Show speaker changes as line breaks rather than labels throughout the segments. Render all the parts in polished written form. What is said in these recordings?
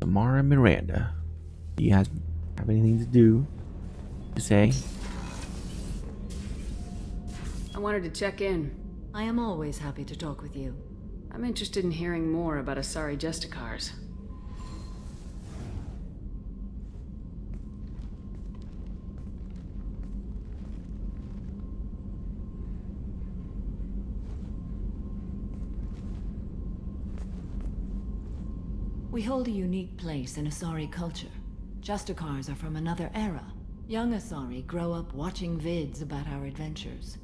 Samara Miranda. Do you guys have anything to say?
I wanted to check in.
I am always happy to talk with you.
I'm interested in hearing more about Asari Justicars.
We hold a unique place in Asari culture. Justicars are from another era. Young Asari grow up watching vids about our adventures.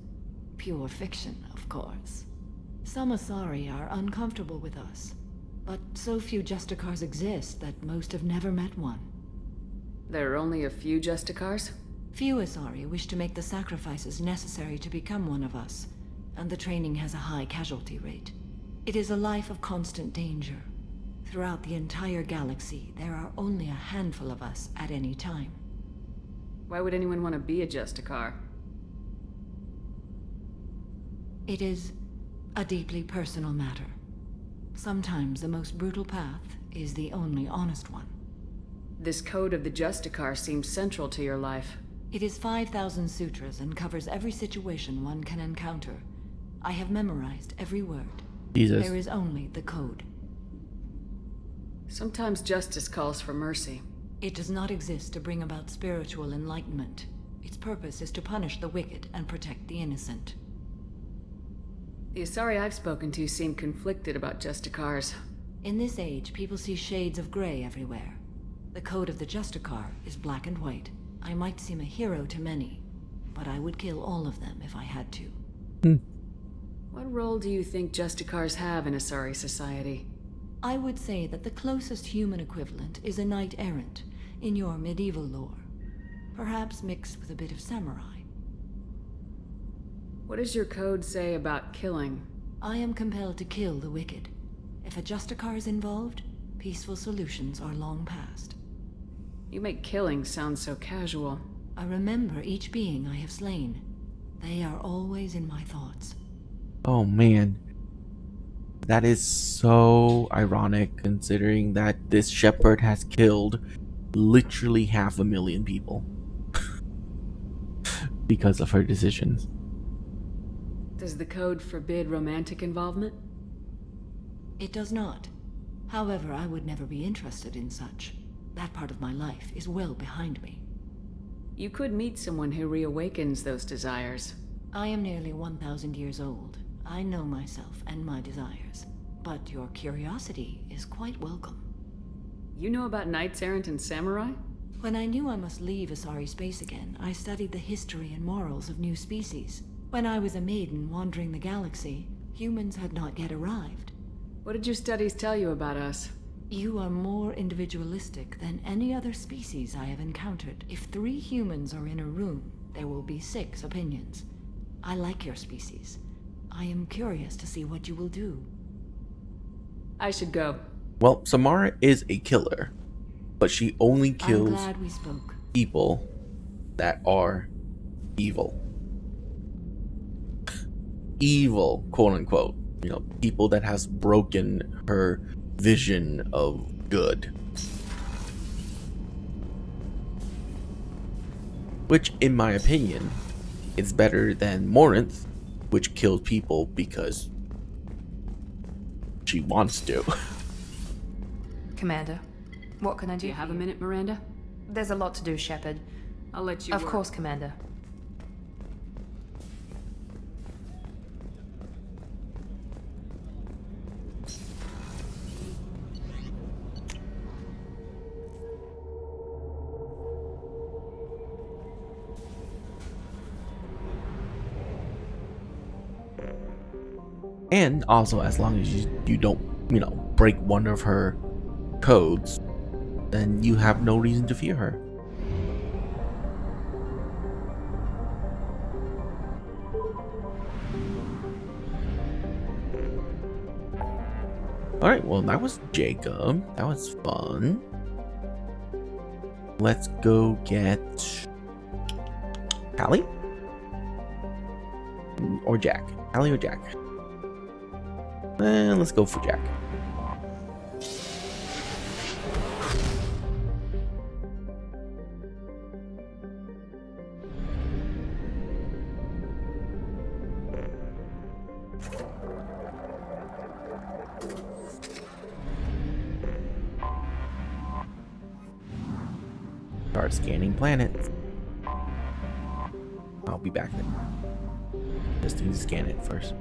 Pure fiction, of course. Some Asari are uncomfortable with us, but so few Justicars exist that most have never met one.
There are only a few Justicars?
Few Asari wish to make the sacrifices necessary to become one of us, and the training has a high casualty rate. It is a life of constant danger. Throughout the entire galaxy, there are only a handful of us at any time.
Why would anyone want to be a Justicar?
It is a deeply personal matter. Sometimes the most brutal path is the only honest one.
This code of the Justicar seems central to your life.
It is 5,000 sutras and covers every situation one can encounter. I have memorized every word.
Jesus.
There is only the code.
Sometimes justice calls for mercy.
It does not exist to bring about spiritual enlightenment. Its purpose is to punish the wicked and protect the innocent.
The Asari I've spoken to seem conflicted about Justicars.
In this age, people see shades of gray everywhere. The code of the Justicar is black and white. I might seem a hero to many, but I would kill all of them if I had to.
What role do you think Justicars have in Asari society?
I would say that the closest human equivalent is a knight-errant in your medieval lore. Perhaps mixed with a bit of samurai.
What does your code say about killing?
I am compelled to kill the wicked. If a Justicar is involved, peaceful solutions are long past.
You make killing sound so casual.
I remember each being I have slain. They are always in my thoughts.
Oh man. That is so ironic considering that this shepherd has killed literally 500,000 people because of her decisions.
Does the code forbid romantic involvement?
It does not. However, I would never be interested in such. That part of my life is well behind me.
You could meet someone who reawakens those desires.
I am nearly 1,000 years old. I know myself and my desires. But your curiosity is quite welcome.
You know about knights errant and samurai?
When I knew I must leave Asari space again, I studied the history and morals of new species. When I was a maiden wandering the galaxy, humans had not yet arrived.
What did your studies tell you about us?
You are more individualistic than any other species I have encountered. If 3 humans are in a room, there will be 6 opinions. I like your species. I am curious to see what you will do.
I should go.
Well, Samara is a killer, but she only
I'm
kills
glad we spoke.
people that are evil. Evil, quote unquote. You know, people that has broken her vision of good. Which, in my opinion, is better than Morinth, which kills people because she wants to.
Commander, what can I do?
Do you have a minute, Miranda?
There's a lot to do, Shepard.
I'll let you
Of
work.
course, Commander.
And also, as long as you don't, break one of her codes, then you have no reason to fear her. Alright, well, that was Jacob. That was fun. Let's go get Callie? Or Jack. Callie or Jack? Let's go for Jack. Start scanning planets. I'll be back then. Just need to scan it first.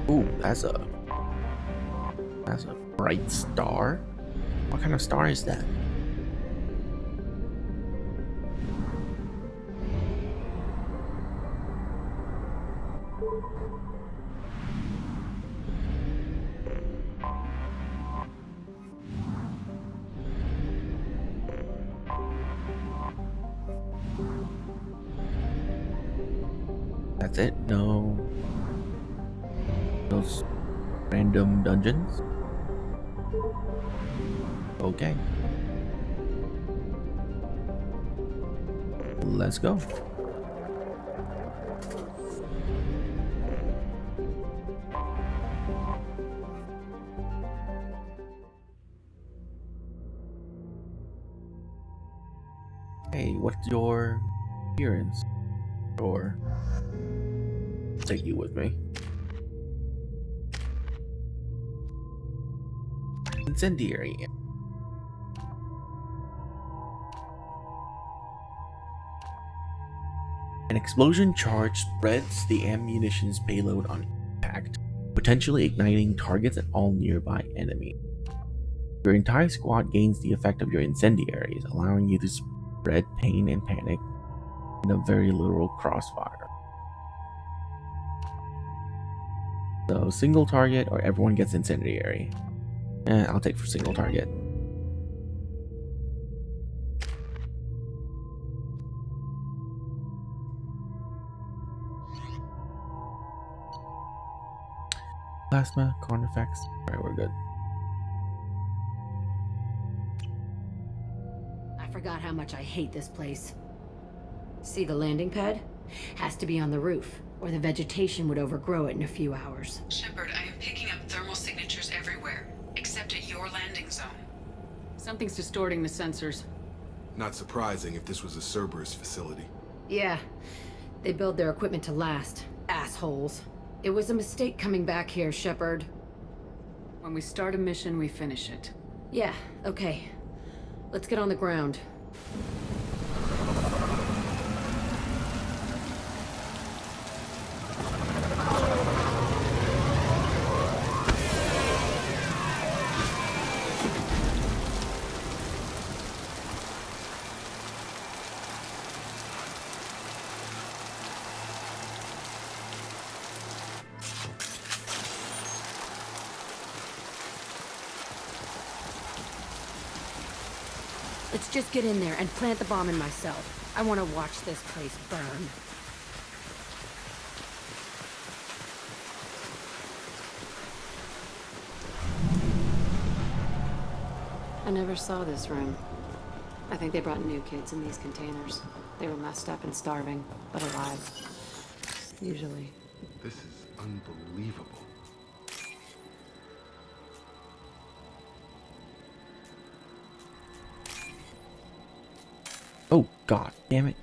Ooh, that's a bright star. What kind of star is that? That's it? No. Those random dungeons? Okay. Let's go. Hey, what's your appearance? Or take you with me. Incendiary. An explosion charge spreads the ammunition's payload on impact, potentially igniting targets and all nearby enemies. Your entire squad gains the effect of your incendiaries, allowing you to spread pain and panic in a very literal crossfire. So single target or everyone gets incendiary. I'll take for single target. Plasma, corn effects. Alright, we're good.
I forgot how much I hate this place. See the landing pad? Has to be on the roof, or the vegetation would overgrow it in a few hours.
Shepard, I am picking up thermal signatures everywhere, except at your landing zone.
Something's distorting the sensors.
Not surprising if this was a Cerberus facility.
Yeah, they build their equipment to last. Assholes. It was a mistake coming back here, Shepard. When we start a mission, we finish it. Yeah, okay. Let's get on the ground. Let's just get in there and plant the bomb in myself. I want to watch this place burn.
I never saw this room. I think they brought new kids in these containers. They were messed up and starving, but alive. Usually.
This is unbelievable.
Oh, god damn it.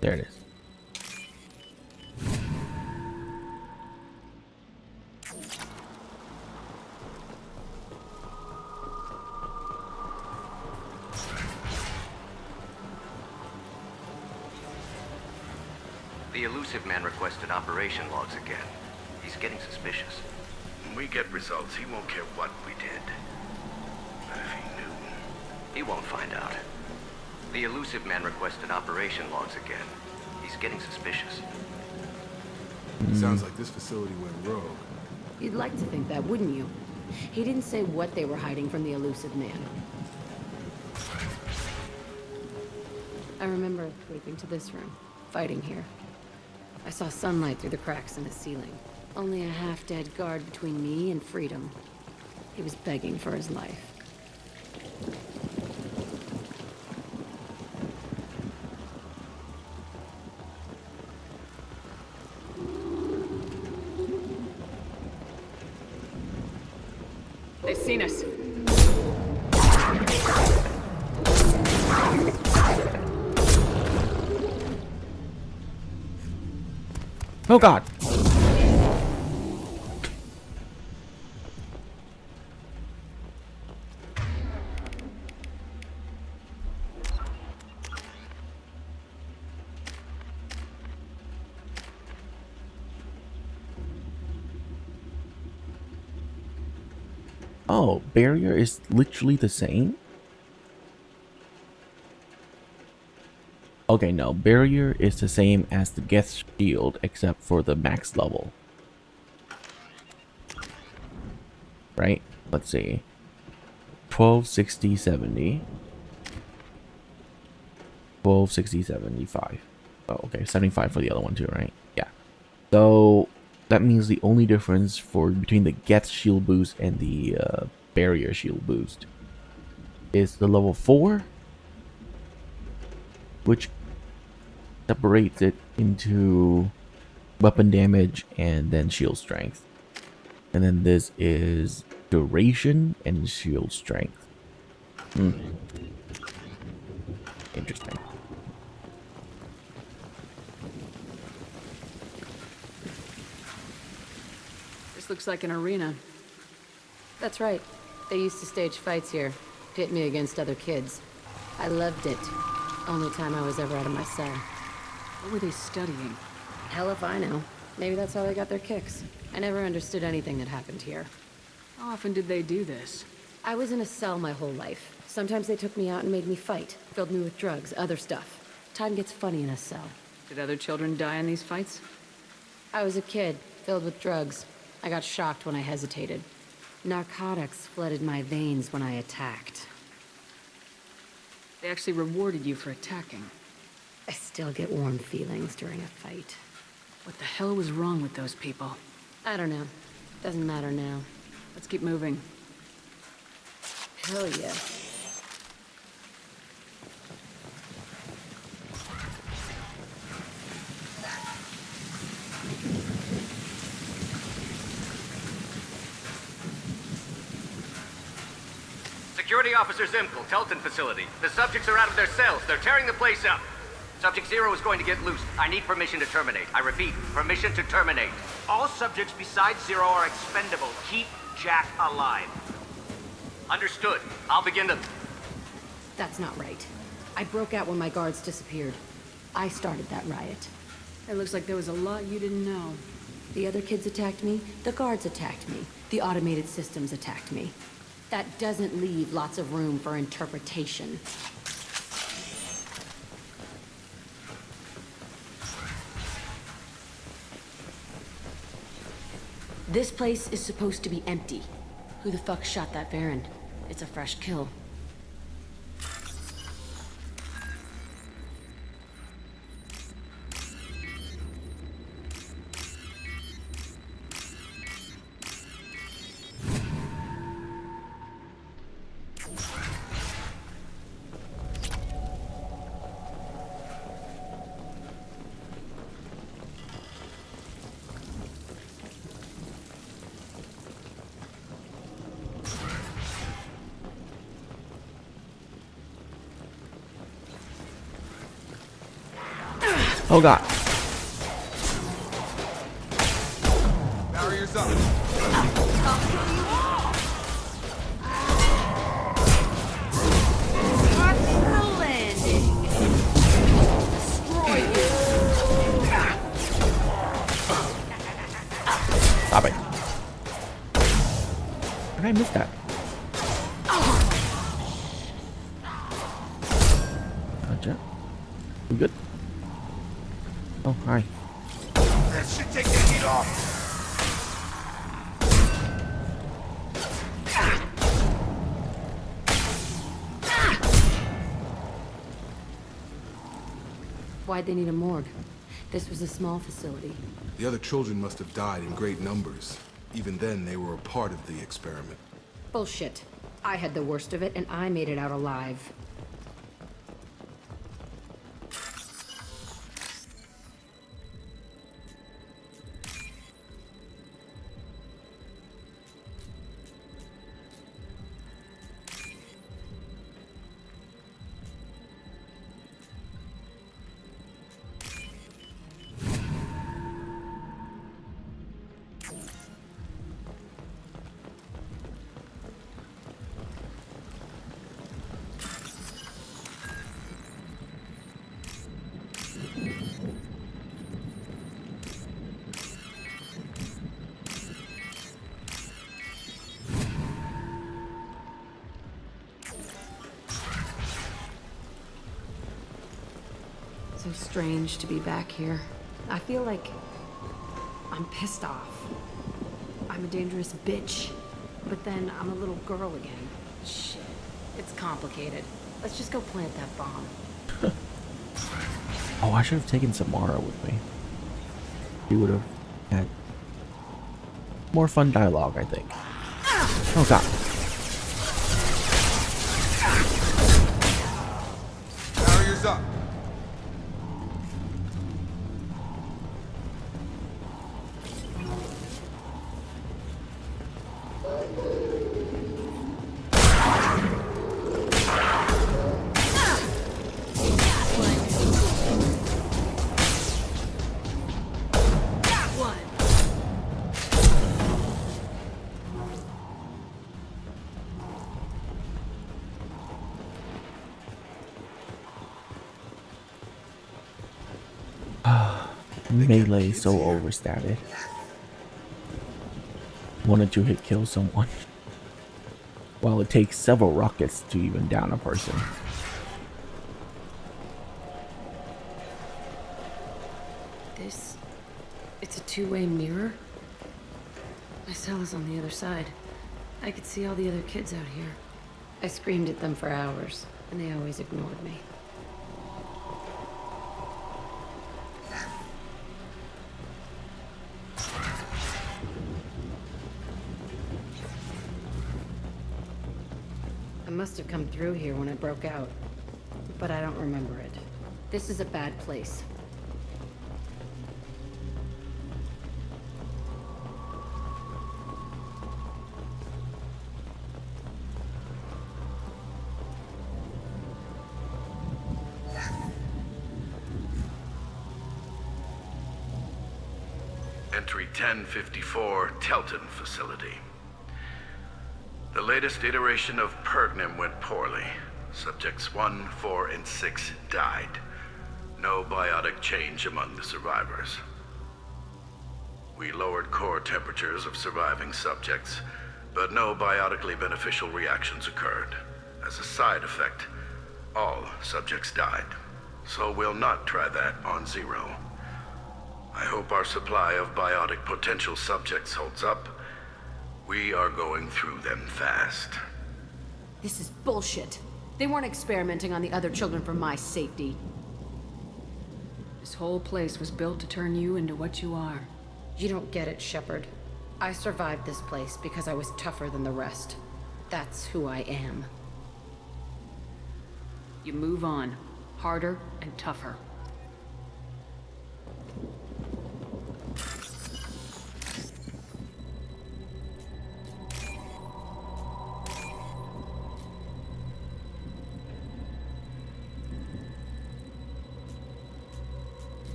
There it is.
The elusive man requested operation logs again. He's getting suspicious.
When we get results, he won't care what we did. But if he knew...
He won't find out. The elusive man requested operation logs again. He's getting suspicious.
Sounds like this facility went rogue.
You'd like to think that, wouldn't you? He didn't say what they were hiding from the elusive man. I remember escaping to this room, fighting here. I saw sunlight through the cracks in the ceiling. Only a half-dead guard between me and freedom. He was begging for his life. They've seen us.
Oh god. Oh, barrier is literally the same? Okay, no, barrier is the same as the Geth shield except for the max level. Right? Let's see. 12, 60, 70. 12, 60, 75. Oh, okay, 75 for the other one too, right? Yeah. So that means the only difference between the Geth shield boost and the barrier shield boost is the level 4, which separates it into weapon damage and then shield strength. And then this is duration and shield strength. Interesting.
This looks like an arena. That's right. They used to stage fights here, pit me against other kids. I loved it. Only time I was ever out of my cell.
What were they studying?
Hell if I know. Maybe that's how they got their kicks. I never understood anything that happened here.
How often did they do this?
I was in a cell my whole life. Sometimes they took me out and made me fight. Filled me with drugs, other stuff. Time gets funny in a cell.
Did other children die in these fights?
I was a kid, filled with drugs. I got shocked when I hesitated. Narcotics flooded my veins when I attacked.
They actually rewarded you for attacking.
I still get warm feelings during a fight.
What the hell was wrong with those people?
I don't know. Doesn't matter now.
Let's keep moving.
Hell yeah.
Security Officer Zimkel, Telton facility. The subjects are out of their cells. They're tearing the place up. Subject 0 is going to get loose. I need permission to terminate. I repeat, permission to terminate.
All subjects besides 0 are expendable. Keep Jack alive.
Understood. I'll begin to...
That's not right. I broke out when my guards disappeared. I started that riot.
It looks like there was a lot you didn't know.
The other kids attacked me, the guards attacked me, the automated systems attacked me. That doesn't leave lots of room for interpretation. This place is supposed to be empty. Who the fuck shot that Baron? It's a fresh kill.
Oh god.
Barriers up.
Stop it. How did I miss that? Gotcha. We good? Oh, hi.
That should take the heat off.
Why'd they need a morgue? This was a small facility.
The other children must have died in great numbers. Even then, they were a part of the experiment.
Bullshit. I had the worst of it, and I made it out alive. So strange to be back here. I feel like I'm pissed off. I'm a dangerous bitch, but then I'm a little girl again. Shit, it's complicated. Let's just go plant that bomb.
Oh, I should have taken Samara with me. He would have had more fun dialogue, I think. Oh god.
Barriers up.
Melee is so overstated. 1 or 2 hit kill someone, while it takes several rockets to even down a person.
It's a two-way mirror? My cell is on the other side. I could see all the other kids out here. I screamed at them for hours, and they always ignored me. I must have come through here when it broke out, but I don't remember it. This is a bad place.
Entry 1054, Telton facility. The latest iteration of Pergnum went poorly. Subjects 1, 4, and 6 died. No biotic change among the survivors. We lowered core temperatures of surviving subjects, but no biotically beneficial reactions occurred. As a side effect, all subjects died. So we'll not try that on Zero. I hope our supply of biotic potential subjects holds up. We are going through them fast.
This is bullshit. They weren't experimenting on the other children for my safety.
This whole place was built to turn you into what you are.
You don't get it, Shepard. I survived this place because I was tougher than the rest. That's who I am.
You move on, harder and tougher.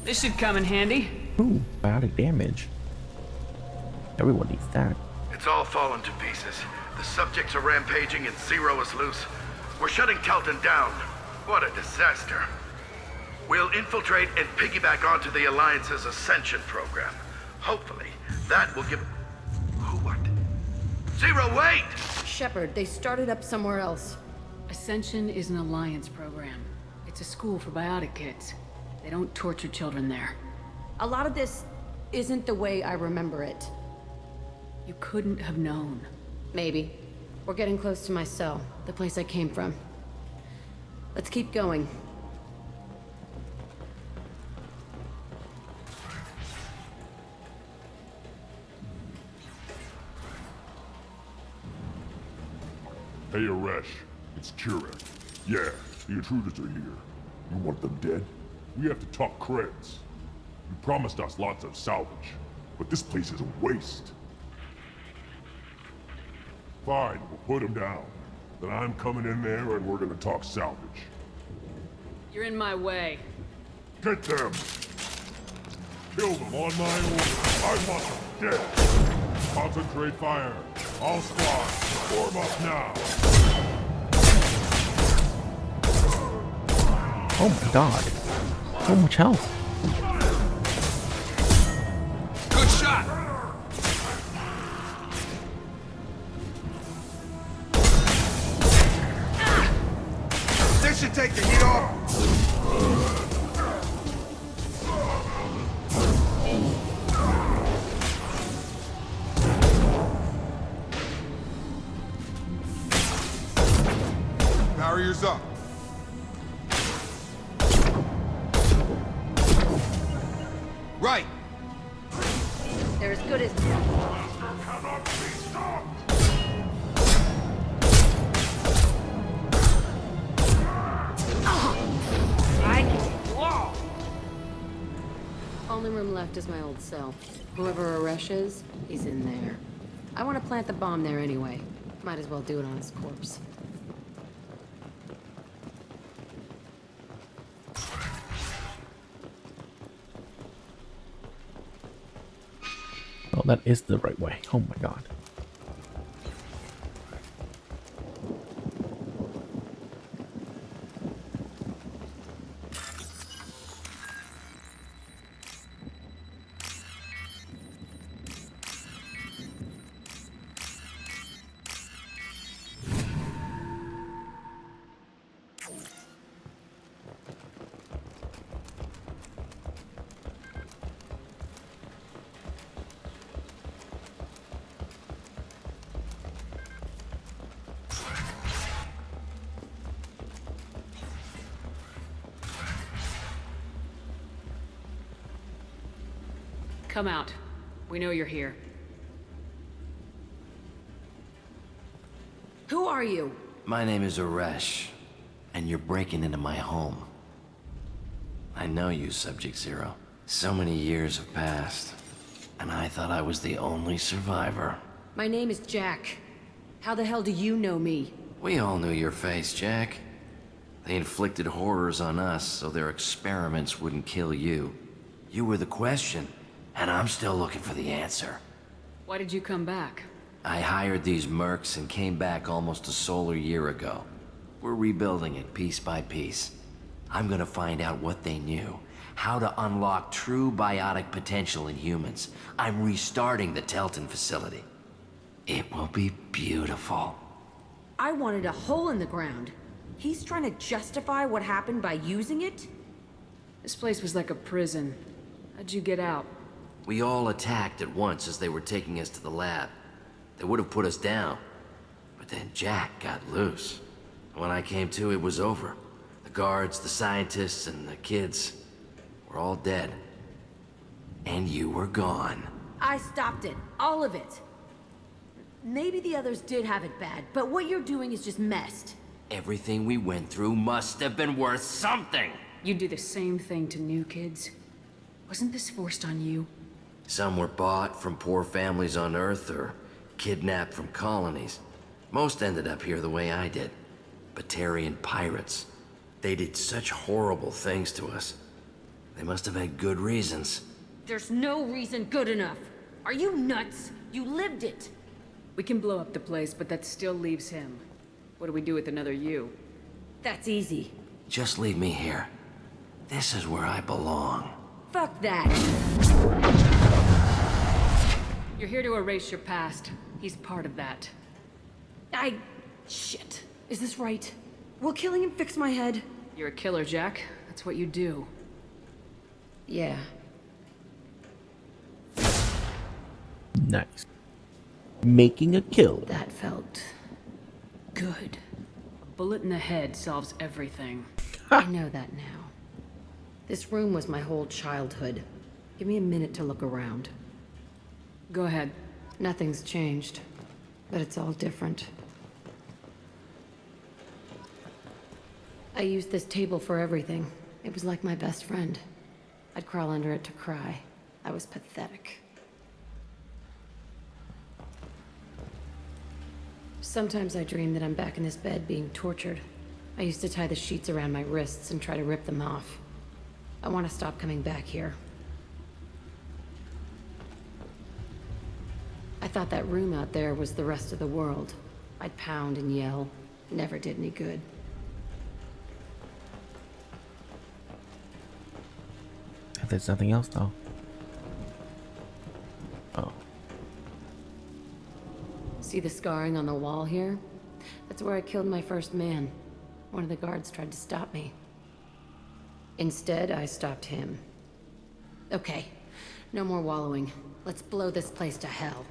This should come in handy.
Ooh, biotic damage. Everyone needs that.
It's all fallen to pieces. The subjects are rampaging and Zero is loose. We're shutting Telton down. What a disaster. We'll infiltrate and piggyback onto the Alliance's Ascension program. Hopefully, that will give... Who, what? Zero, wait!
Shepard, they started up somewhere else.
Ascension is an Alliance program. It's a school for biotic kids. They don't torture children there.
A lot of this isn't the way I remember it.
You couldn't have known.
Maybe. We're getting close to my cell, the place I came from. Let's keep going.
Hey, Aresh. It's Cheathrough. Yeah, the intruders are here. You want them dead? We have to talk creds. You promised us lots of salvage, but this place is a waste. Fine, we'll put them down. Then I'm coming in there and we're gonna talk salvage.
You're in my way.
Get them! Kill them on my order. I want them dead. Concentrate fire. All squads, form up now.
Oh my god. So much health.
Good shot! This should take the heat off. Barriers up. Right.
They're as good as...
Cannot be stopped.
Only room left is my old cell. Whoever Aresh is, he's in there. I want to plant the bomb there anyway. Might as well do it on his corpse.
Oh, that is the right way. Oh my god.
Come out. We know you're here.
Who are you?
My name is Aresh, and you're breaking into my home. I know you, Subject Zero. So many years have passed, and I thought I was the only survivor.
My name is Jack. How the hell do you know me?
We all knew your face, Jack. They inflicted horrors on us so their experiments wouldn't kill you. You were the question, and I'm still looking for the answer.
Why did you come back?
I hired these mercs and came back almost a solar year ago. We're rebuilding it piece by piece. I'm gonna find out what they knew, how to unlock true biotic potential in humans. I'm restarting the Telton facility. It will be beautiful.
I wanted a hole in the ground. He's trying to justify what happened by using it?
This place was like a prison. How'd you get out?
We all attacked at once as they were taking us to the lab. They would have put us down. But then Jack got loose. When I came to, it was over. The guards, the scientists, and the kids were all dead. And you were gone.
I stopped it. All of it. Maybe the others did have it bad, but what you're doing is just messed.
Everything we went through must have been worth something.
You'd do the same thing to new kids. Wasn't this forced on you?
Some were bought from poor families on Earth or kidnapped from colonies. Most ended up here the way I did. Batarian pirates. They did such horrible things to us. They must have had good reasons.
There's no reason good enough. Are you nuts? You lived it.
We can blow up the place, but that still leaves him. What do we do with another you?
That's easy.
Just leave me here. This is where I belong.
Fuck that.
You're here to erase your past. He's part of that.
Shit. Is this right? Will killing him fix my head?
You're a killer, Jack. That's what you do.
Yeah.
Nice. Making a kill.
That felt... good.
bullet in the head solves everything.
I know that now. This room was my whole childhood. Give me a minute to look around.
Go ahead.
Nothing's changed, but it's all different. I used this table for everything. It was like my best friend. I'd crawl under it to cry. I was pathetic. Sometimes I dream that I'm back in this bed being tortured. I used to tie the sheets around my wrists and try to rip them off. I want to stop coming back here. I thought that room out there was the rest of the world. I'd pound and yell. Never did any good.
If there's nothing else, though. Oh.
See the scarring on the wall here? That's where I killed my first man. One of the guards tried to stop me. Instead, I stopped him. Okay, no more wallowing. Let's blow this place to hell.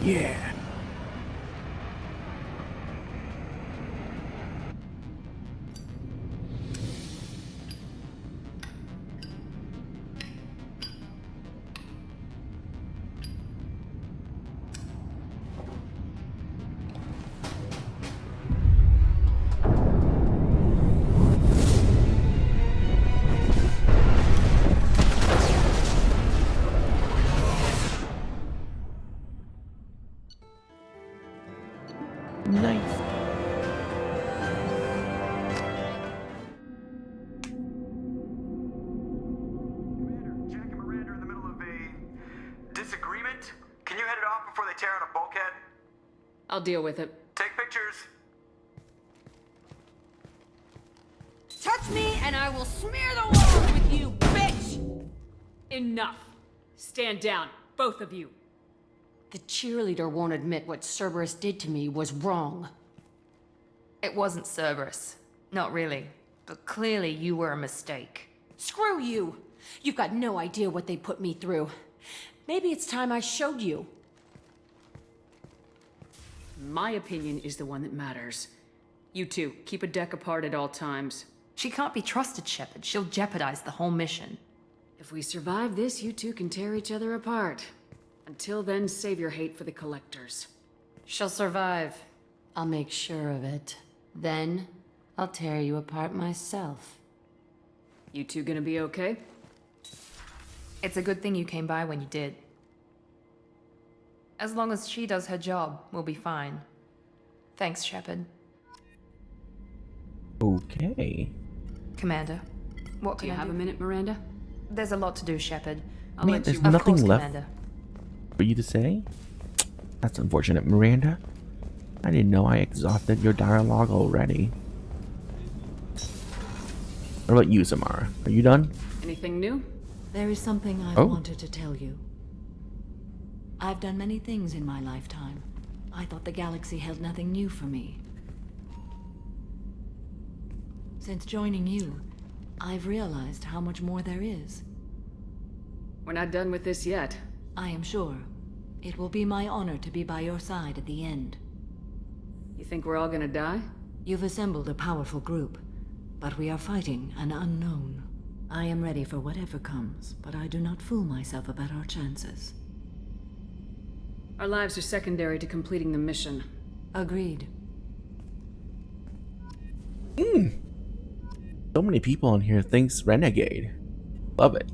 Yeah. Nice.
Commander, Jack and Miranda are in the middle of a disagreement. Can you head it off before they tear out a bulkhead?
I'll deal with it.
Take pictures.
Touch me and I will smear the walls with you, bitch!
Enough. Stand down, both of you.
The cheerleader won't admit what Cerberus did to me was wrong.
It wasn't Cerberus. Not really. But clearly you were a mistake.
Screw you! You've got no idea what they put me through. Maybe it's time I showed you.
My opinion is the one that matters. You two, keep a deck apart at all times.
She can't be trusted, Shepard. She'll jeopardize the whole mission.
If we survive this, you two can tear each other apart. Until then, save your hate for the collectors.
She'll survive. I'll make sure of it. Then, I'll tear you apart myself.
You two gonna be okay?
It's a good thing you came by when you did. As long as she does her job, we'll be fine. Thanks, Shepard.
Okay.
Commander, what
Do
can
you
I
have
do?
a minute, Miranda?
There's a lot to do, Shepard.
I'll
Man,
let
there's
you...
Of
nothing
course,
left
Commander.
for you to say? That's unfortunate, Miranda. I didn't know I exhausted your dialogue already. What about you, Samara? Are you done?
Anything new?
There is something I've
Oh.
wanted to tell you. I've done many things in my lifetime. I thought the galaxy held nothing new for me. Since joining you, I've realized how much more there is.
We're not done with this yet.
I am sure. It will be my honor to be by your side at the end.
You think we're all gonna die?
You've assembled a powerful group, but we are fighting an unknown. I am ready for whatever comes, but I do not fool myself about our chances.
Our lives are secondary to completing the mission.
Agreed.
So many people on here thinks Renegade. Love it.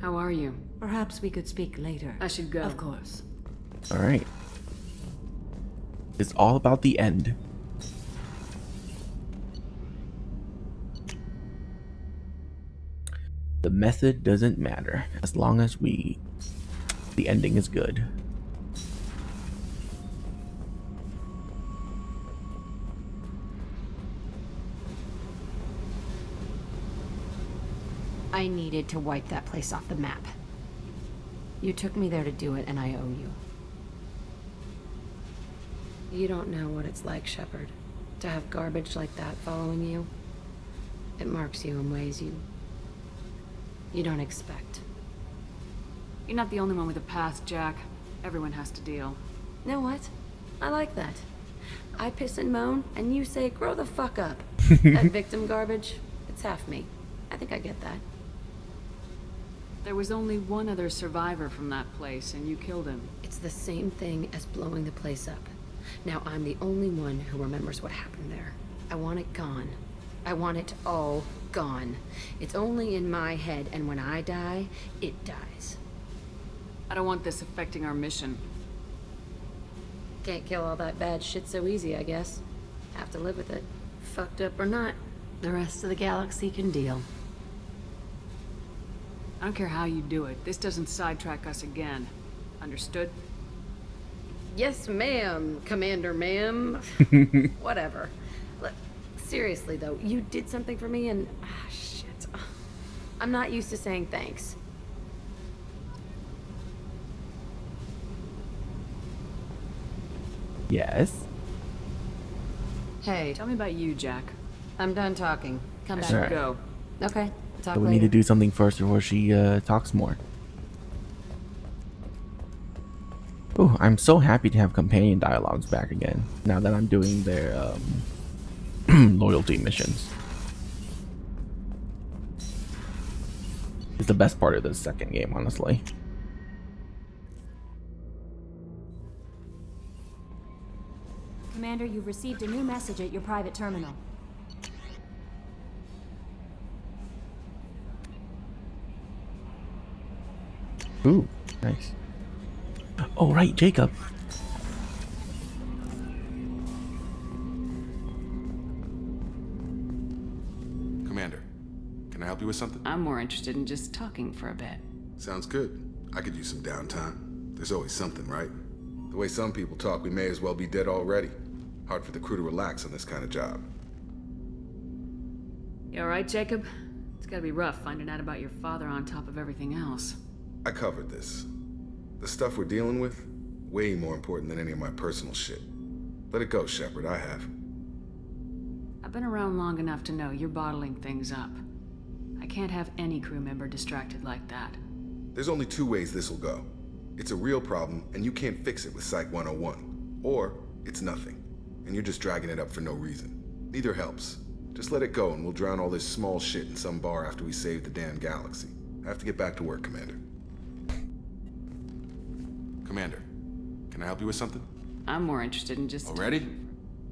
How are you?
Perhaps we could speak later.
I should go.
Of course.
Alright. It's all about the end. The method doesn't matter as long as the ending is good.
I needed to wipe that place off the map. You took me there to do it, and I owe you. You don't know what it's like, Shepard, to have garbage like that following you. It marks you in ways you don't expect.
You're not the only one with a past, Jack. Everyone has to deal.
Know what? I like that. I piss and moan, and you say, grow the fuck up. That victim garbage, it's half me. I think I get that.
There was only one other survivor from that place, and you killed him.
It's the same thing as blowing the place up. Now I'm the only one who remembers what happened there. I want it gone. I want it all gone. It's only in my head, and when I die, it dies.
I don't want this affecting our mission.
Can't kill all that bad shit so easy, I guess. Have to live with it. Fucked up or not, the rest of the galaxy can deal.
I don't care how you do it. This doesn't sidetrack us again. Understood?
Yes, ma'am, Commander ma'am. Whatever. Look, seriously, though, you did something for me and... shit. I'm not used to saying thanks.
Yes?
Hey.
Tell me about you, Jack.
I'm done talking. Come back.
Alright.
Go.
Okay, talk
So we
later.
need to do something first before she talks more. Oh, I'm so happy to have companion dialogues back again, now that I'm doing their loyalty missions. It's the best part of the second game, honestly.
Commander, you've received a new message at your private terminal.
Ooh, nice. Oh, right, Jacob.
Commander, can I help you with something?
I'm more interested in just talking for a bit.
Sounds good. I could use some downtime. There's always something, right? The way some people talk, we may as well be dead already. Hard for the crew to relax on this kind of job.
You alright, Jacob? It's gotta be rough finding out about your father on top of everything else.
I covered this. The stuff we're dealing with, way more important than any of my personal shit. Let it go, Shepard, I have.
I've been around long enough to know you're bottling things up. I can't have any crew member distracted like that.
There's only two ways this will go. It's a real problem, and you can't fix it with Psych 101. Or, it's nothing, and you're just dragging it up for no reason. Neither helps. Just let it go, and we'll drown all this small shit in some bar after we save the damn galaxy. I have to get back to work, Commander. Commander, can I help you with something?
I'm more interested in just...
Already?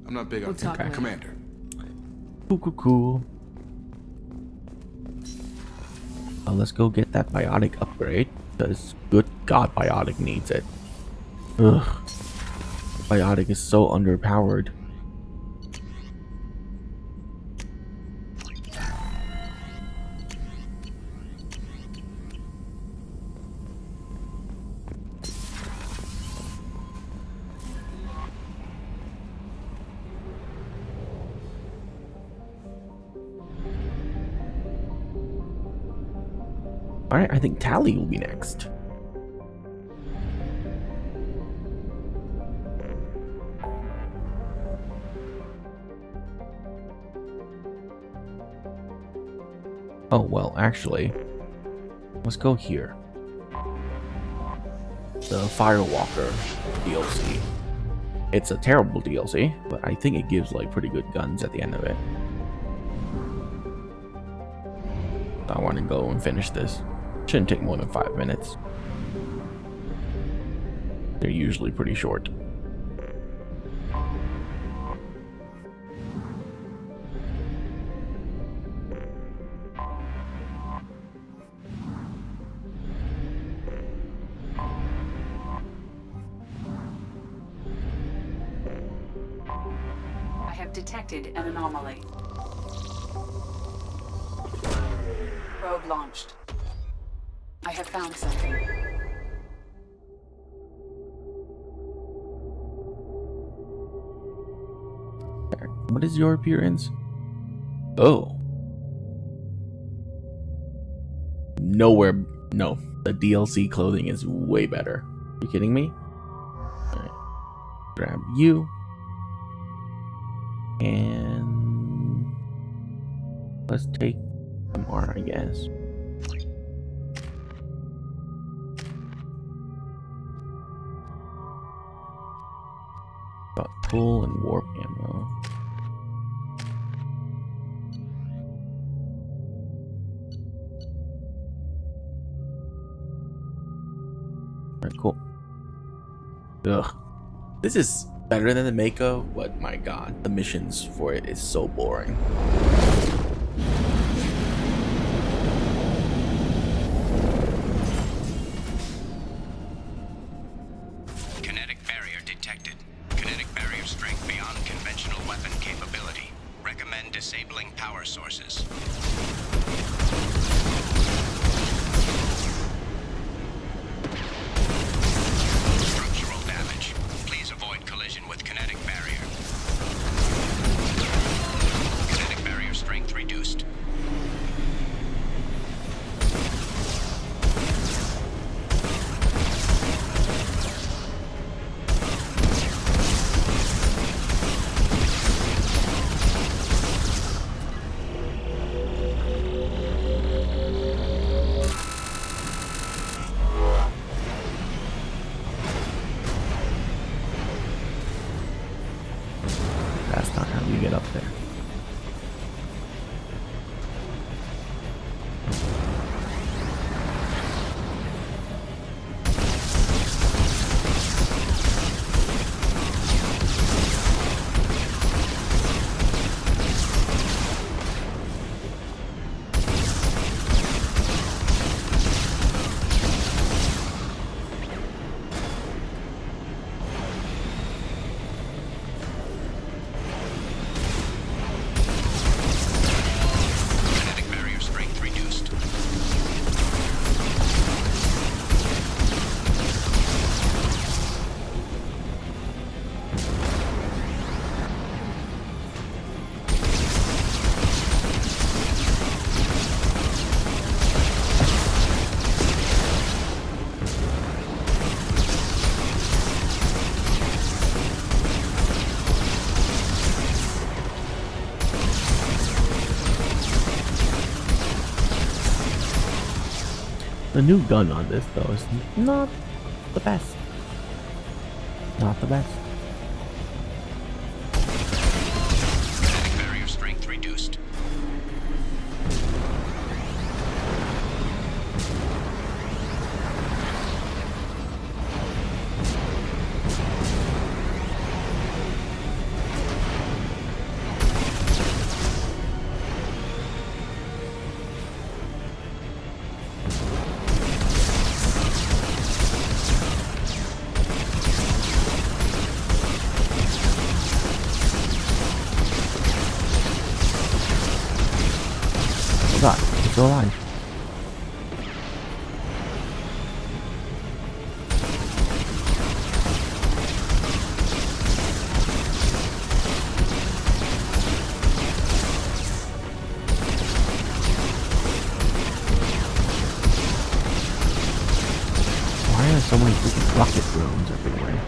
I'm not big on...
We'll talk later.
Commander.
Cool. Let's go get that biotic upgrade, because good god, biotic needs it. Ugh. Biotic is so underpowered. Alright, I think Tally will be next. Oh, well, actually, let's go here. The Firewalker DLC. It's a terrible DLC, but I think it gives like pretty good guns at the end of it. I want to go and finish this. Shouldn't take more than 5 minutes. They're usually pretty short.
I have detected an anomaly. Probe launched. I have found something.
What is your appearance? Oh. Nowhere. No. The DLC clothing is way better. Are you kidding me? Alright. Grab you. And let's take some more, I guess. Got pull and warp ammo. Alright, cool. Ugh. This is better than the Mako, but my god, the missions for it is so boring.
Kinetic barrier detected. Kinetic barrier strength beyond conventional weapon capability. Recommend disabling power sources. Structural damage. Please avoid collision with kinetic barrier. Kinetic barrier strength reduced.
That's not how you get up there.
Kinetic barrier strength reduced.
The new gun on this though is not the best. Not the best.
Kinetic barrier strength reduced.
Oh god, it's still alive. Why are there so many freaking rocket drones everywhere?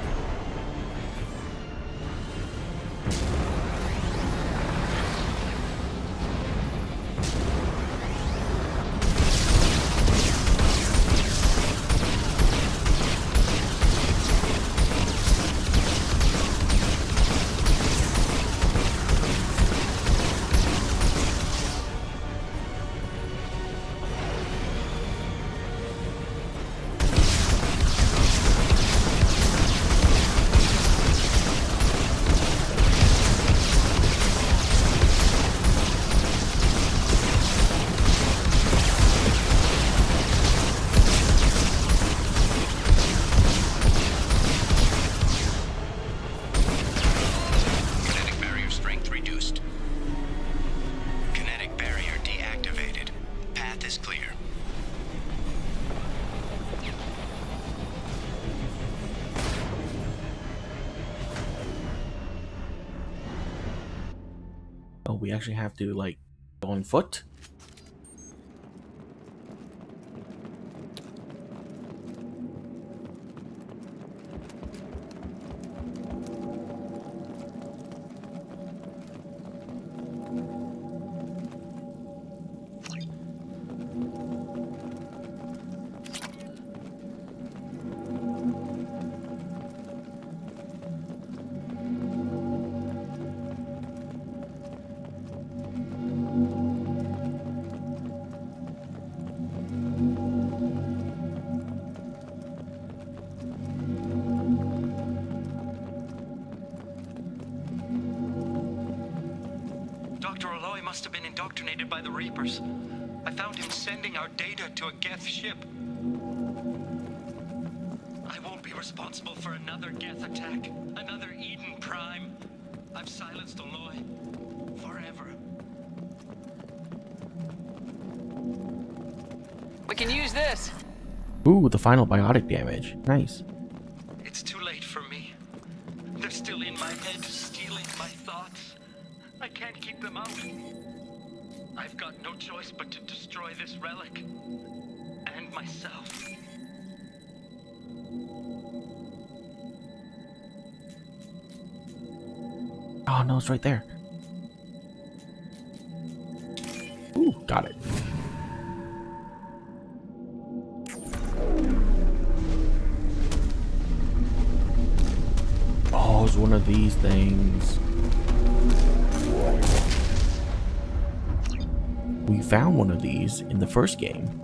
Kinetic barrier strength reduced. Kinetic barrier deactivated. Path is clear.
Oh, we actually have to like go on foot?
Dr. Aloy must have been indoctrinated by the Reapers. I found him sending our data to a Geth ship. I won't be responsible for another Geth attack, another Eden Prime. I've silenced Aloy. Forever.
We can use this.
Ooh, the final biotic damage. Nice.
It's too late for me. They're still in my head, stealing my thoughts. I can't keep them out. I've got no choice but to destroy this relic. And myself.
Oh no, it's right there. Ooh, got it. Oh, it's one of these things. We found one of these in the first game.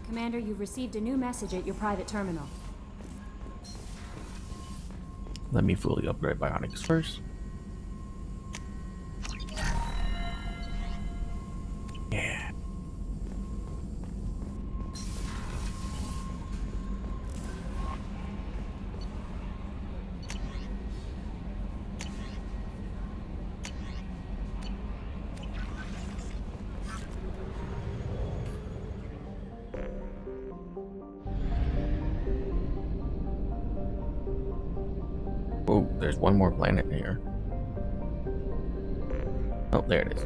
Commander, you've received a new message at your private terminal.
Let me fully upgrade bionics first. Yeah. Oh, there's one more planet here. Oh, there it is.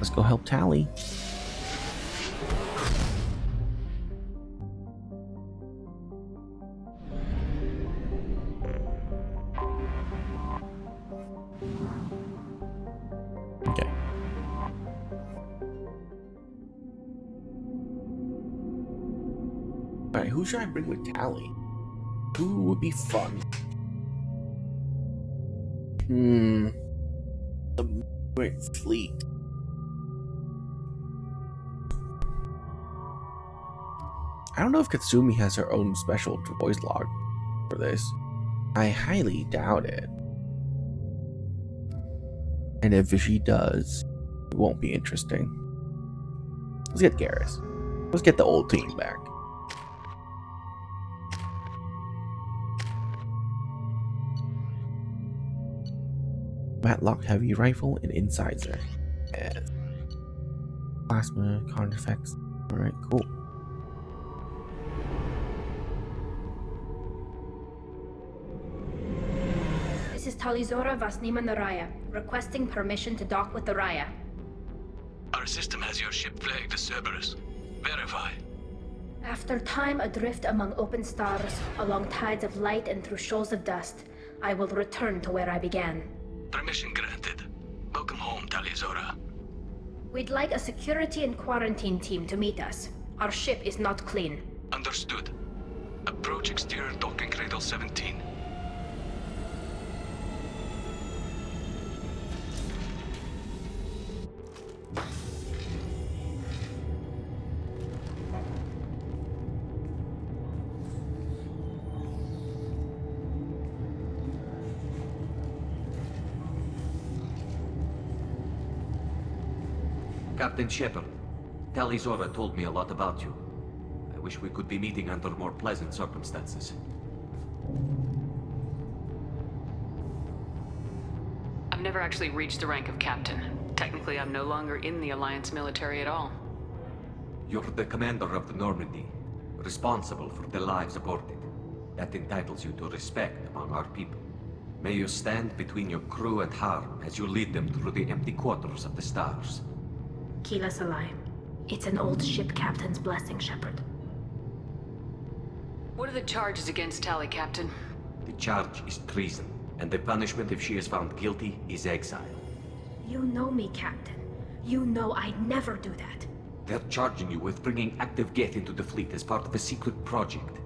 Let's go help Tally. Okay. Alright, who should I bring with Tally? Who would be fun? The Great Fleet. I don't know if Katsumi has her own special voice log for this. I highly doubt it. And if she does, it won't be interesting. Let's get Garrus. Let's get the old team back. Matlock heavy rifle and incisor. Yes. Plasma, con effects. Alright, cool.
This is Talizora Vasnima Naraya, requesting permission to dock with the Raya.
Our system has your ship flagged as Cerberus. Verify.
After time adrift among open stars, along tides of light and through shoals of dust, I will return to where I began.
Permission granted. Welcome home, Talizora.
We'd like a security and quarantine team to meet us. Our ship is not clean.
Understood. Approach exterior docking cradle 17.
Captain Shepard, Tali Zora told me a lot about you. I wish we could be meeting under more pleasant circumstances.
I've never actually reached the rank of captain. Technically, I'm no longer in the Alliance military at all.
You're the commander of the Normandy, responsible for the lives aborted. That entitles you to respect among our people. May you stand between your crew and harm as you lead them through the empty quarters of the stars.
Keep us alive. It's an old ship captain's blessing, Shepard.
What are the charges against Tali, Captain?
The charge is treason, and the punishment if she is found guilty is exile.
You know me, Captain. You know I'd never do that.
They're charging you with bringing active Geth into the fleet as part of a secret project.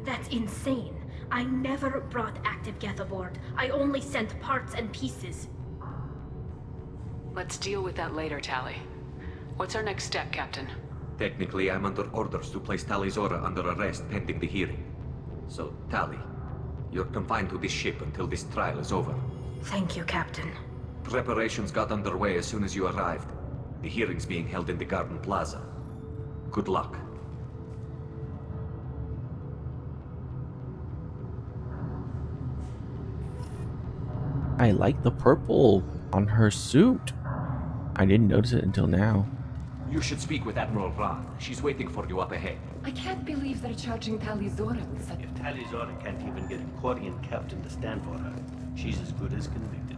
That's insane. I never brought active Geth aboard. I only sent parts and pieces.
Let's deal with that later, Tali. What's our next step, Captain?
Technically, I'm under orders to place Tali Zora under arrest pending the hearing. So, Tali, you're confined to this ship until this trial is over.
Thank you, Captain.
Preparations got underway as soon as you arrived. The hearing's being held in the Garden Plaza. Good luck.
I like the purple on her suit. I didn't notice it until now.
You should speak with Admiral Ron. She's waiting for you up ahead.
I can't believe they're charging Tali Zora with such...
If Tali Zora can't even get a Quarian captain to stand for her, she's as good as convicted.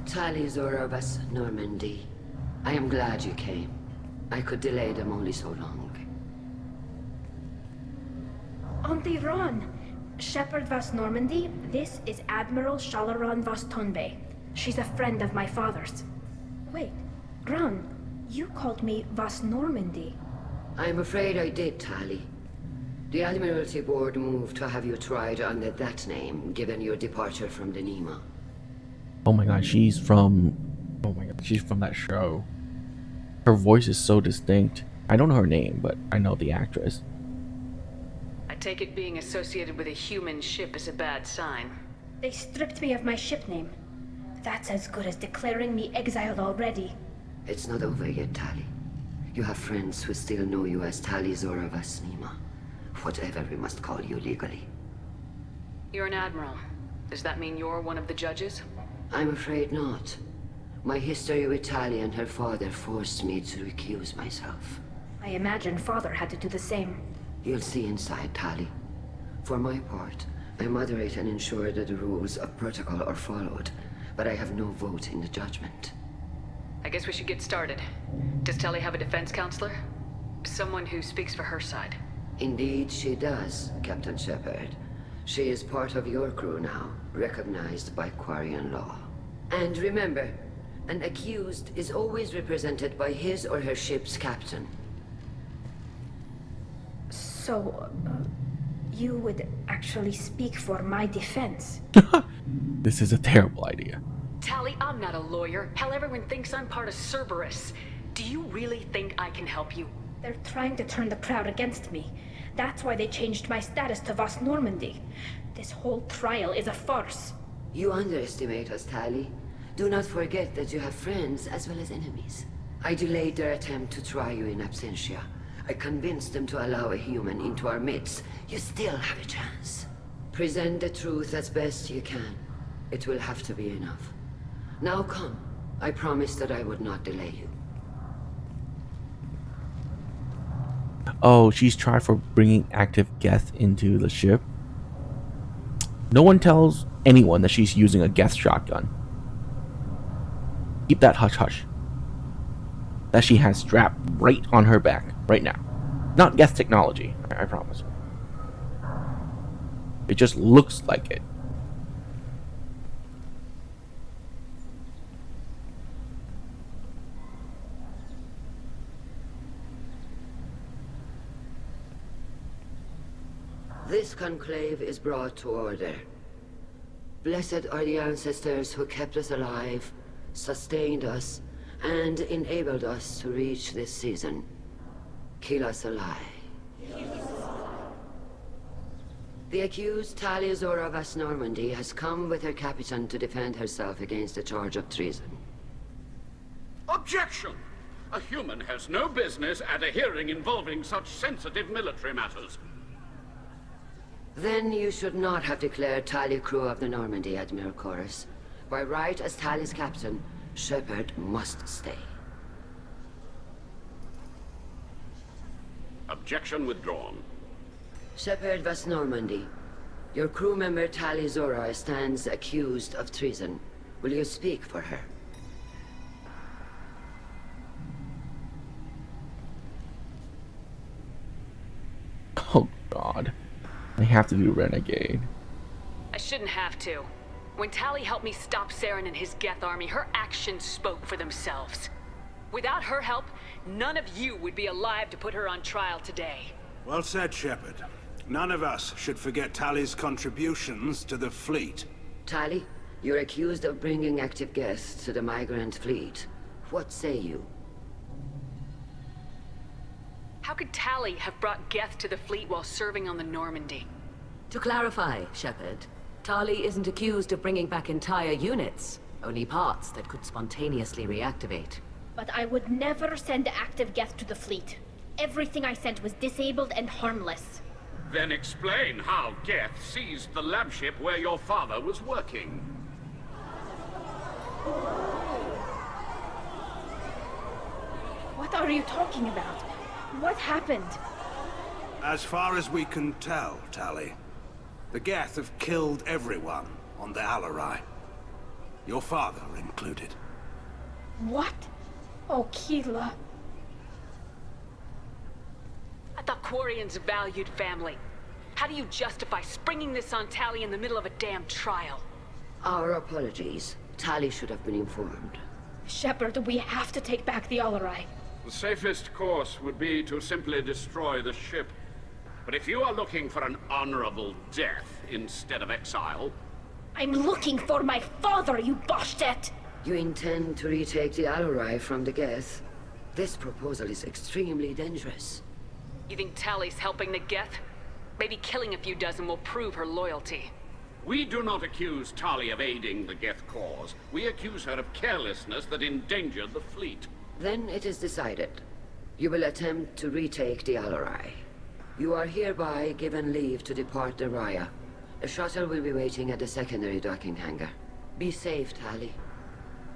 Tali Zora was Normandy. I am glad you came. I could delay them only so long.
Auntie Ron! Shepard Vas Normandy, this is Admiral Shalaran Vas Tonbe. She's a friend of my father's. Wait, Ron, you called me Vas Normandy.
I'm afraid I did, Tali. The Admiralty Board moved to have you tried under that name, given your departure from the Nima.
Oh my god, she's from that show. Her voice is so distinct. I don't know her name, but I know the actress.
I take it being associated with a human ship is a bad sign.
They stripped me of my ship name. That's as good as declaring me exiled already.
It's not over yet, Tali. You have friends who still know you as Tali Zora Vas Nima. Whatever we must call you legally.
You're an admiral. Does that mean you're one of the judges?
I'm afraid not. My history with Tali and her father forced me to recuse myself.
I imagine father had to do the same.
You'll see inside, Tali. For my part, I moderate and ensure that the rules of protocol are followed, but I have no vote in the judgment.
I guess we should get started. Does Tali have a defense counselor? Someone who speaks for her side?
Indeed she does, Captain Shepard. She is part of your crew now, recognized by Quarian law. And remember, an accused is always represented by his or her ship's captain.
So, you would actually speak for my defense?
This is a terrible idea.
Tali, I'm not a lawyer. Hell, everyone thinks I'm part of Cerberus. Do you really think I can help you?
They're trying to turn the crowd against me. That's why they changed my status to Vas Normandy. This whole trial is a farce.
You underestimate us, Tali. Do not forget that you have friends as well as enemies. I delayed their attempt to try you in absentia. I convinced them to allow a human into our midst. You still have a chance. Present the truth as best you can. It will have to be enough. Now come. I promised that I would not delay you.
Oh, she's tried for bringing active Geth into the ship. No one tells anyone that she's using a Geth shotgun. Keep that hush-hush. That she has strapped right on her back, right now. Not Geth technology, I promise. It just looks like it.
This conclave is brought to order. Blessed are the ancestors who kept us alive, sustained us, and enabled us to reach this season. Kill us alive. The accused Talia Zora Vas Normandy has come with her captain to defend herself against a charge of treason.
Objection! A human has no business at a hearing involving such sensitive military matters.
Then you should not have declared Talia crew of the Normandy, Admiral Chorus. By right as Talia's captain, Shepard must stay.
Objection withdrawn.
Shepard Vas Normandy, your crew member Talia Zora stands accused of treason. Will you speak for her?
Oh god. I have to do Renegade.
I shouldn't have to. When Tali helped me stop Saren and his Geth army, her actions spoke for themselves. Without her help, none of you would be alive to put her on trial today.
Well said, Shepard. None of us should forget Tali's contributions to the fleet.
Tali, you're accused of bringing active Geth to the migrant fleet. What say you?
How could Tali have brought Geth to the fleet while serving on the Normandy?
To clarify, Shepard, Tali isn't accused of bringing back entire units, only parts that could spontaneously reactivate.
But I would never send active Geth to the fleet. Everything I sent was disabled and harmless.
Then explain how Geth seized the lab ship where your father was working.
What are you talking about? What happened?
As far as we can tell, Tali, the Geth have killed everyone on the Alarai. Your father included.
What? Oh, Keela.
I thought Quarians valued family. How do you justify springing this on Tali in the middle of a damn trial?
Our apologies. Tali should have been informed.
Shepard, we have to take back the Alarai.
The safest course would be to simply destroy the ship. But if you are looking for an honorable death instead of exile...
I'm looking for my father, you bastet!
You intend to retake the Alarai from the Geth? This proposal is extremely dangerous.
You think Tali's helping the Geth? Maybe killing a few dozen will prove her loyalty.
We do not accuse Tali of aiding the Geth cause. We accuse her of carelessness that endangered the fleet.
Then it is decided. You will attempt to retake the Alarai. You are hereby given leave to depart the Raya. A shuttle will be waiting at the secondary docking hangar. Be safe, Tali.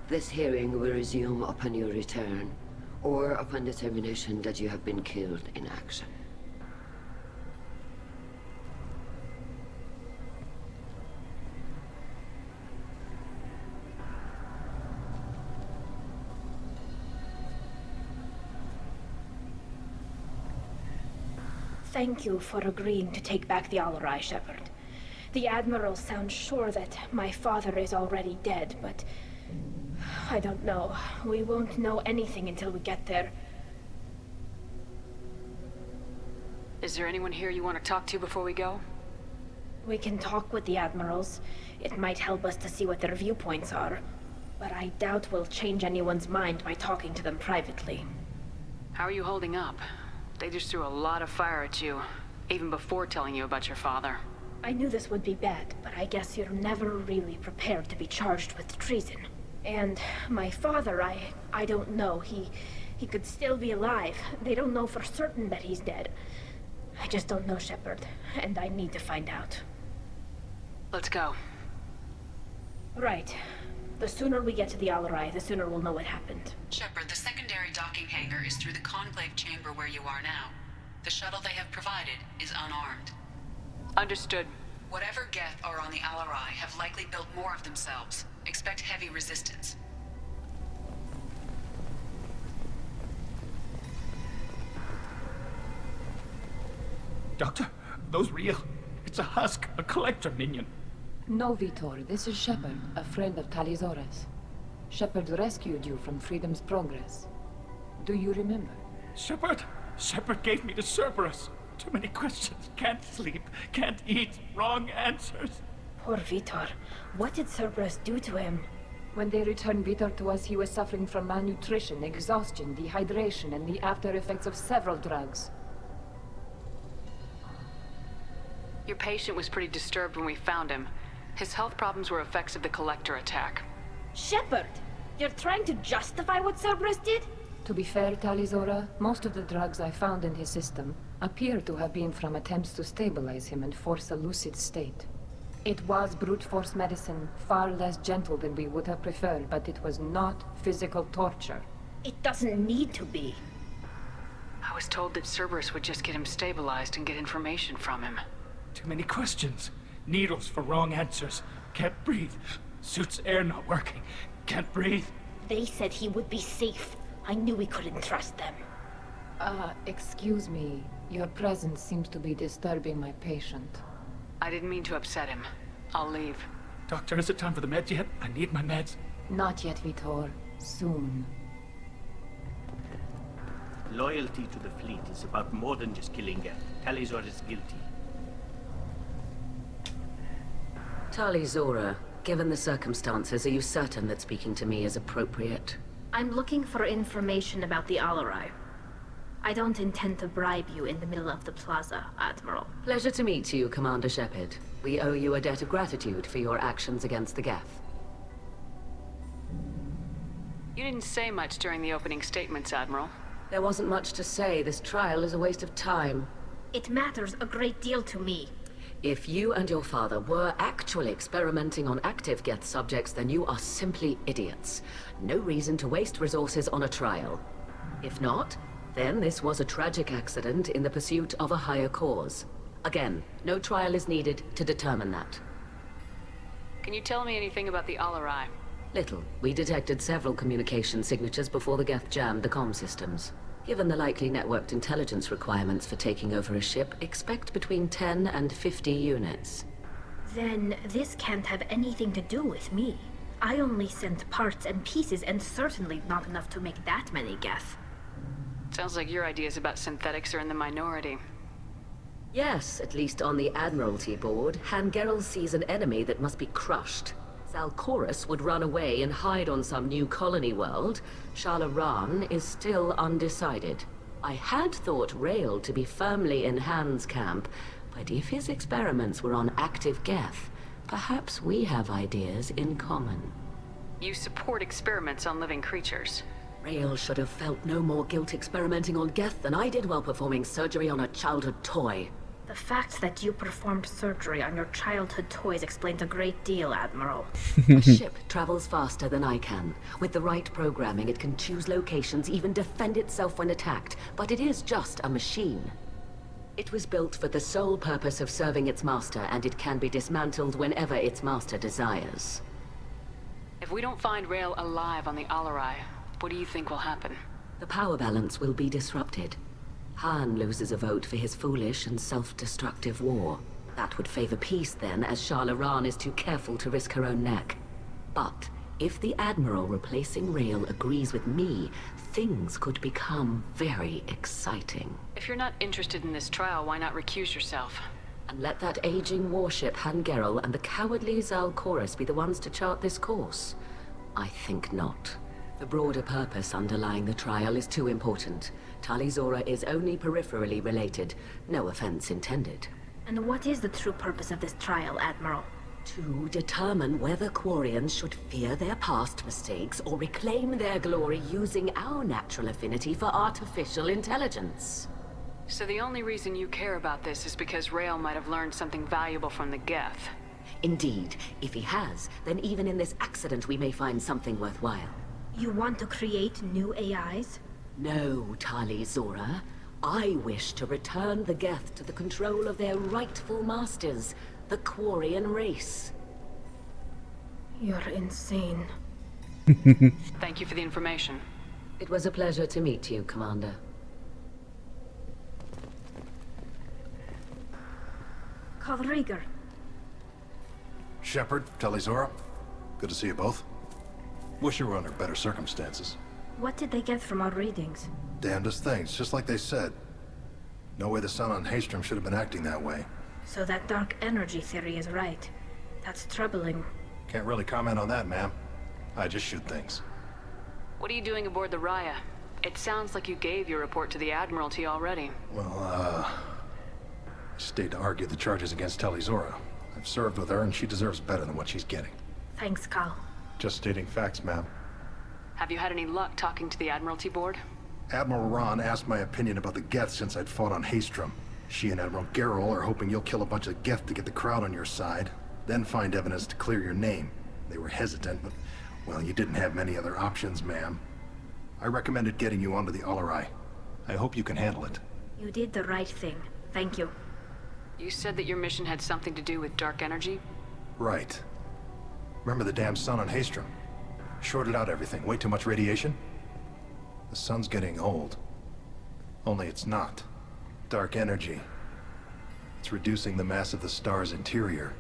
This hearing will resume upon your return, or upon determination that you have been killed in action.
Thank you for agreeing to take back the Alarai, Shepard. The Admiral sounds sure that my father is already dead, but... I don't know. We won't know anything until we get there.
Is there anyone here you want to talk to before we go?
We can talk with the Admirals. It might help us to see what their viewpoints are. But I doubt we'll change anyone's mind by talking to them privately.
How are you holding up? They just threw a lot of fire at you, even before telling you about your father.
I knew this would be bad, but I guess you're never really prepared to be charged with treason. And my father, I don't know. He could still be alive. They don't know for certain that he's dead. I just don't know, Shepard, and I need to find out.
Let's go.
Right. The sooner we get to the Alarai, the sooner we'll know what happened.
Shepard, the secondary docking hangar is through the conclave chamber where you are now. The shuttle they have provided is unarmed.
Understood.
Whatever Geth are on the Alarai have likely built more of themselves. Expect heavy resistance.
Doctor, those real? It's a husk, a collector minion.
No, Vitor. This is Shepard, a friend of Tali Zora's. Shepard rescued you from Freedom's Progress. Do you remember?
Shepard! Shepard gave me to Cerberus. Too many questions. Can't sleep. Can't eat. Wrong answers.
Poor Vitor. What did Cerberus do to him?
When they returned Vitor to us, he was suffering from malnutrition, exhaustion, dehydration, and the after effects of several drugs.
Your patient was pretty disturbed when we found him. His health problems were effects of the Collector attack.
Shepard! You're trying to justify what Cerberus did?
To be fair, Talizora, most of the drugs I found in his system appear to have been from attempts to stabilize him and force a lucid state. It was brute force medicine, far less gentle than we would have preferred, but it was not physical torture.
It doesn't need to be.
I was told that Cerberus would just get him stabilized and get information from him.
Too many questions. Needles for wrong answers. Can't breathe. Suit's air not working. Can't breathe.
They said he would be safe. I knew we couldn't trust them.
Excuse me. Your presence seems to be disturbing my patient.
I didn't mean to upset him. I'll leave.
Doctor, is it time for the meds yet? I need my meds.
Not yet, Vitor. Soon.
Loyalty to the fleet is about more than just killing Geth. Talizor is guilty.
Talizora, given the circumstances, are you certain that speaking to me is appropriate?
I'm looking for information about the Alarai. I don't intend to bribe you in the middle of the plaza, Admiral.
Pleasure to meet you, Commander Shepard. We owe you a debt of gratitude for your actions against the Geth.
You didn't say much during the opening statements, Admiral.
There wasn't much to say. This trial is a waste of time.
It matters a great deal to me.
If you and your father were actually experimenting on active Geth subjects, then you are simply idiots. No reason to waste resources on a trial. If not, then this was a tragic accident in the pursuit of a higher cause. Again, no trial is needed to determine that.
Can you tell me anything about the Alarai?
Little. We detected several communication signatures before the Geth jammed the comm systems. Given the likely networked intelligence requirements for taking over a ship, expect between 10 and 50 units.
Then this can't have anything to do with me. I only sent parts and pieces, and certainly not enough to make that many Geth.
Sounds like your ideas about synthetics are in the minority.
Yes, at least on the Admiralty board, Hangerel sees an enemy that must be crushed. Zalcorus would run away and hide on some new colony world. Shalaran is still undecided. I had thought Rael to be firmly in Han's camp, but if his experiments were on active Geth, perhaps we have ideas in common.
You support experiments on living creatures.
Rael should have felt no more guilt experimenting on Geth than I did while performing surgery on a childhood toy.
The fact that you performed surgery on your childhood toys explains a great deal, Admiral.
A ship travels faster than I can. With the right programming, it can choose locations, even defend itself when attacked. But it is just a machine. It was built for the sole purpose of serving its master, and it can be dismantled whenever its master desires.
If we don't find Rael alive on the Alarai, what do you think will happen?
The power balance will be disrupted. Han loses a vote for his foolish and self-destructive war. That would favor peace then, as Shalaran is too careful to risk her own neck. But if the Admiral replacing Rael agrees with me, things could become very exciting.
If you're not interested in this trial, why not recuse yourself?
And let that aging warship Hangerel and the cowardly Zalcorus be the ones to chart this course? I think not. The broader purpose underlying the trial is too important. Talizora is only peripherally related. No offense intended.
And what is the true purpose of this trial, Admiral?
To determine whether Quarians should fear their past mistakes or reclaim their glory using our natural affinity for artificial intelligence.
So the only reason you care about this is because Rael might have learned something valuable from the Geth.
Indeed. If he has, then even in this accident we may find something worthwhile.
You want to create new AIs?
No, Talizora. I wish to return the Geth to the control of their rightful masters, the Quarian race.
You're insane.
Thank you for the information.
It was a pleasure to meet you, Commander.
Kalrieger.
Shepard, Talizora. Good to see you both. Wish you were under better circumstances.
What did they get from our readings?
Damnedest things, just like they said. No way the sun on Haystrom should have been acting that way.
So that dark energy theory is right. That's troubling.
Can't really comment on that, ma'am. I just shoot things.
What are you doing aboard the Raya? It sounds like you gave your report to the Admiralty already.
Well, Stayed to argue the charges against Talizora. I've served with her and she deserves better than what she's getting.
Thanks, Cal.
Just stating facts, ma'am.
Have you had any luck talking to the Admiralty Board?
Admiral Ron asked my opinion about the Geth since I'd fought on Haystrom. She and Admiral Gerrel are hoping you'll kill a bunch of Geth to get the crowd on your side, then find evidence to clear your name. They were hesitant, but, well, you didn't have many other options, ma'am. I recommended getting you onto the Alarai. I hope you can handle it.
You did the right thing. Thank you.
You said that your mission had something to do with dark energy?
Right. Remember the damn sun on Haystrom? Shorted out everything. Way too much radiation? The sun's getting old. Only it's not. Dark energy. It's reducing the mass of the star's interior.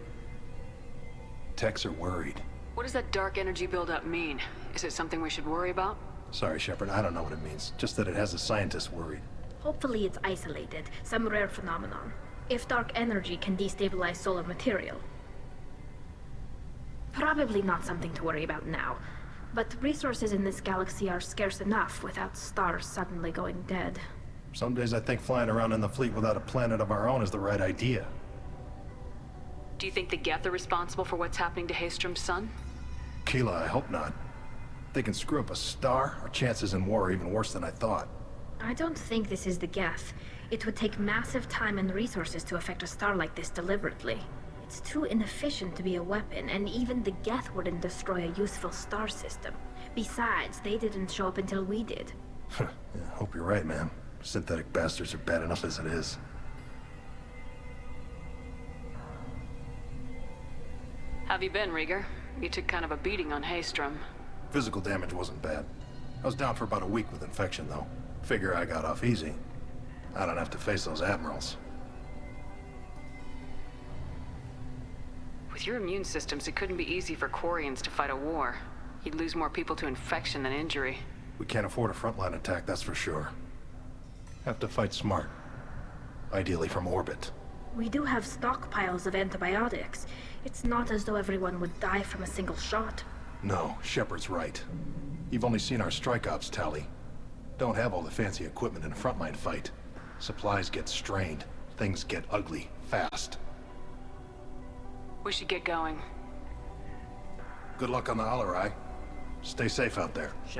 Techs are worried.
What does that dark energy buildup mean? Is it something we should worry about?
Sorry, Shepard, I don't know what it means. Just that it has the scientists worried.
Hopefully it's isolated, some rare phenomenon. If dark energy can destabilize solar material. Probably not something to worry about now. But resources in this galaxy are scarce enough without stars suddenly going dead.
Some days I think flying around in the fleet without a planet of our own is the right idea.
Do you think the Geth are responsible for what's happening to Haystrom's sun?
Keela, I hope not. If they can screw up a star, our chances in war are even worse than I thought.
I don't think this is the Geth. It would take massive time and resources to affect a star like this deliberately. It's too inefficient to be a weapon, and even the Geth wouldn't destroy a useful star system. Besides, they didn't show up until we did.
Yeah, hope you're right, man. Synthetic bastards are bad enough as it is.
Have you been, Rieger? You took kind of a beating on Haystrom.
Physical damage wasn't bad. I was down for about a week with infection, though. Figure I got off easy. I don't have to face those admirals.
With your immune systems, it couldn't be easy for Quarians to fight a war. You'd lose more people to infection than injury.
We can't afford a frontline attack, that's for sure. Have to fight smart. Ideally from orbit.
We do have stockpiles of antibiotics. It's not as though everyone would die from a single shot.
No, Shepard's right. You've only seen our strike ops tally. Don't have all the fancy equipment in a frontline fight. Supplies get strained. Things get ugly, fast.
We should get going.
Good luck on the Alarai. Stay safe out there.